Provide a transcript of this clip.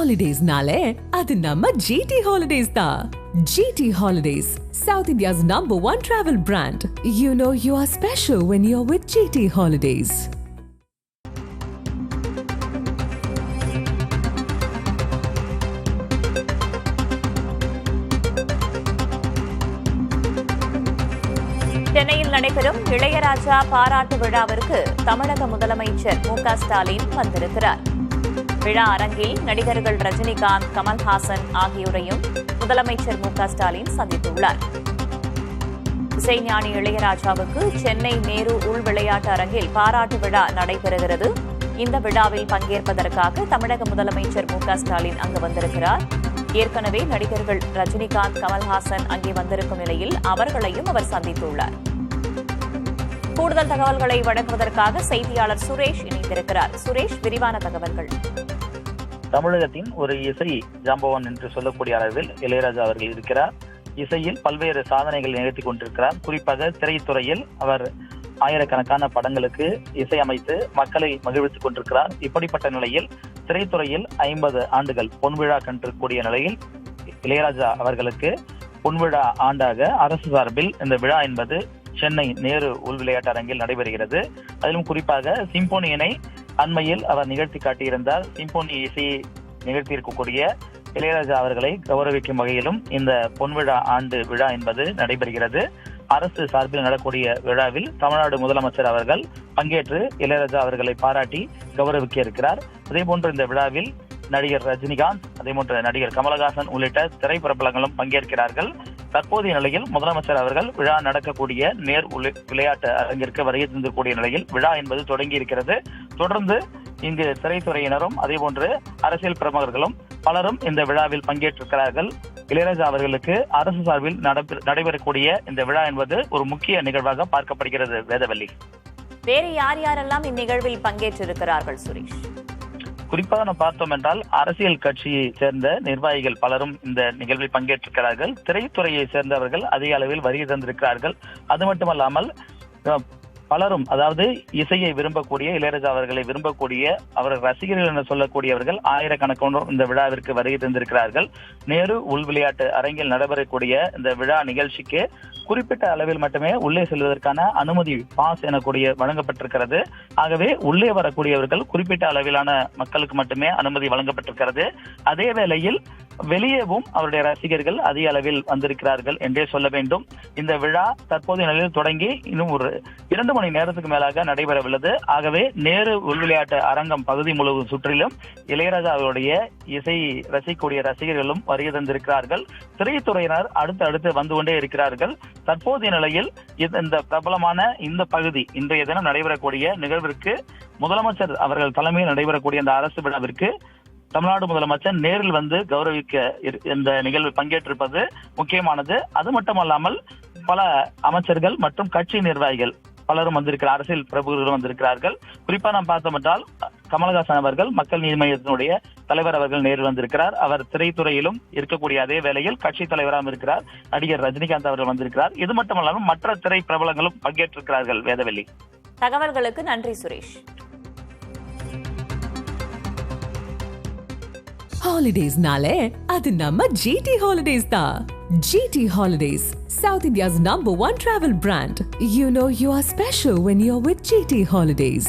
Holidays-nale, adu namma GT Holidays da. GT Holidays, South India's #1 travel brand. You know you are special when you're with GT Holidays. சென்னையில் நடைபெறும் இளையராஜா பாராட்டு விழாவிற்கு தமிழக முதலமைச்சர் மு.க. ஸ்டாலின் வந்திருக்கிறார். விழா அரங்கில் நடிகர்கள் ரஜினிகாந்த், கமல்ஹாசன் ஆகியோரையும் முதலமைச்சர் மு.க. ஸ்டாலின் சந்தித்துள்ளார். இசைஞானி இளையராஜாவுக்கு சென்னை நேரு உள் விளையாட்டு அரங்கில் பாராட்டு விழா நடைபெறுகிறது. இந்த விழாவில் பங்கேற்பதற்காக தமிழக முதலமைச்சர் மு.க. ஸ்டாலின் அங்கு வந்திருக்கிறார். ஏற்கனவே நடிகர்கள் ரஜினிகாந்த், கமல்ஹாசன் அங்கே வந்திருக்கும் நிலையில் அவர்களையும் அவர் சந்தித்துள்ளார். கூடுதல் தகவல்களை வழங்குவதற்காக செய்தியாளர் சுரேஷ் இணைந்திருக்கிறார். சுரேஷ், விரிவான தகவல்கள். தமிழகத்தின் ஒரு இசை ஜாம்பவான் என்று சொல்லக்கூடிய அளவில் இளையராஜா அவர்கள் இருக்கிறார். இசையில் பல்வேறு சாதனைகள் நிகழ்த்தி கொண்டிருக்கிறார். குறிப்பாக திரைத்துறையில் அவர் ஆயிரக்கணக்கான படங்களுக்கு இசையமைத்து மக்களை மகிழ்வித்துக் கொண்டிருக்கிறார். இப்படிப்பட்ட நிலையில் திரைத்துறையில் 50 ஆண்டுகள் பொன்விழா கண்டிருக்கக்கூடிய நிலையில் இளையராஜா அவர்களுக்கு பொன்விழா ஆண்டாக அரசு சார்பில் இந்த விழா என்பது சென்னை நேரு உள் விளையாட்டு அரங்கில் நடைபெறுகிறது. அதிலும் குறிப்பாக சிம்போனியினை அண்மையில் அவர் நிகழ்த்தி காட்டியிருந்தார். சிம்போனி இசையை நிகழ்த்தி இருக்கக்கூடிய இளையராஜா அவர்களை கௌரவிக்கும் வகையிலும் இந்த பொன்விழா ஆண்டு விழா என்பது நடைபெறுகிறது. அரசு சார்பில் நடக்கூடிய விழாவில் தமிழ்நாடு முதலமைச்சர் அவர்கள் பங்கேற்று இளையராஜா அவர்களை பாராட்டி கௌரவிக்க இருக்கிறார். அதேபோன்று இந்த விழாவில் நடிகர் ரஜினிகாந்த், அதேபோன்று நடிகர் கமலஹாசன் உள்ளிட்ட திரைப்பிரபலங்களும் பங்கேற்கிறார்கள். தற்போதைய நிலையில் முதலமைச்சர் அவர்கள் விழா நடக்கக்கூடிய நேர் விளையாட்டு அரங்கிற்கு வருகை தந்திருக்கக்கூடிய நிலையில் விழா என்பது தொடங்கி இருக்கிறது. தொடர்ந்து இங்கு திரைத்துறையினரும் அதேபோன்று அரசியல் பிரமுகர்களும் பலரும் இந்த விழாவில் பங்கேற்றிருக்கிறார்கள். இளையராஜா அவர்களுக்கு அரசு சார்பில் நடைபெறக்கூடிய இந்த விழா என்பது ஒரு முக்கிய நிகழ்வாக பார்க்கப்படுகிறது. வேதவல்லி, வேறு யார் யாரெல்லாம் இந்நிகழ்வில் பங்கேற்றிருக்கிறார்கள் சுரேஷ்? குறிப்பாக நாம் பார்த்தோம் என்றால் அரசியல் கட்சியை சேர்ந்த நிர்வாகிகள் பலரும் இந்த நிகழ்வில் பங்கேற்றிருக்கிறார்கள். திரைத்துறையை சேர்ந்தவர்கள் அதிக அளவில் வருகை தந்திருக்கிறார்கள். அது மட்டுமல்லாமல் பலரும், அதாவது இசையை விரும்பக்கூடிய, இளையராஜா அவர்களை விரும்பக்கூடிய அவர்கள் ரசிகர்கள் என சொல்லக்கூடியவர்கள் ஆயிரக்கணக்கானோர் இந்த விழாவிற்கு வருகை தந்திருக்கிறார்கள். நேரு உள் விளையாட்டு அரங்கில் நடைபெறக்கூடிய இந்த விழா நிகழ்ச்சிக்கு குறிப்பிட்ட அளவில் மட்டுமே உள்ளே செல்வதற்கான அனுமதி பாஸ் எனக்கூடிய வழங்கப்பட்டிருக்கிறது. ஆகவே உள்ளே வரக்கூடியவர்கள் குறிப்பிட்ட அளவிலான மக்களுக்கு மட்டுமே அனுமதி வழங்கப்பட்டிருக்கிறது. அதே வேளையில் வெளியேவும் அவருடைய ரசிகர்கள் அதிக அளவில் வந்திருக்கிறார்கள் என்றே சொல்ல வேண்டும். இந்த விழா தற்போதைய நிலையில் தொடங்கி இன்னும் ஒரு 2 மணி நேரத்துக்கு மேலாக நடைபெறவுள்ளது. ஆகவே நேரு உள் விளையாட்டு அரங்கம் பகுதி முழுவதும் சுற்றிலும் இளையராஜா அவருடைய இசை ரசிக்கக்கூடிய ரசிகர்களும் வருகை தந்திருக்கிறார்கள். திரைத்துறையினர் அடுத்து வந்து கொண்டே இருக்கிறார்கள். தற்போதைய நிலையில் இந்த பிரபலமான இந்த பகுதி இன்றைய தினம் நடைபெறக்கூடிய நிகழ்விற்கு முதலமைச்சர் அவர்கள் தலைமையில் நடைபெறக்கூடிய இந்த அரசு விழாவிற்கு தமிழ்நாடு முதலமைச்சர் நேரில் வந்து கௌரவிக்க இந்த நிகழ்வில் பங்கேற்றிருப்பது முக்கியமானது. அது மட்டுமல்லாமல் பல அமைச்சர்கள் மற்றும் கட்சி நிர்வாகிகள் பலரும் வந்திருக்கிறார், அரசியல் பிரபுகளும் வந்திருக்கிறார்கள். குறிப்பா நாம் பார்த்தோம் என்றால் கமலஹாசன் அவர்கள் மக்கள் நீதி மய்யத்தினுடைய தலைவர் அவர்கள் நேரில் வந்திருக்கிறார். அவர் திரைத்துறையிலும் இருக்கக்கூடிய அதே வேளையில் கட்சி தலைவராகவும் இருக்கிறார். நடிகர் ரஜினிகாந்த் அவர்கள் வந்திருக்கிறார். இது மட்டுமல்லாமல் மற்ற திரை பிரபலங்களும் பங்கேற்றிருக்கிறார்கள். வேதவல்லி, தகவல்களுக்கு நன்றி Suresh. Holidays-nale, adu namma GT Holidays da. GT Holidays, South India's #1 travel brand. You know you are special when you're with GT Holidays.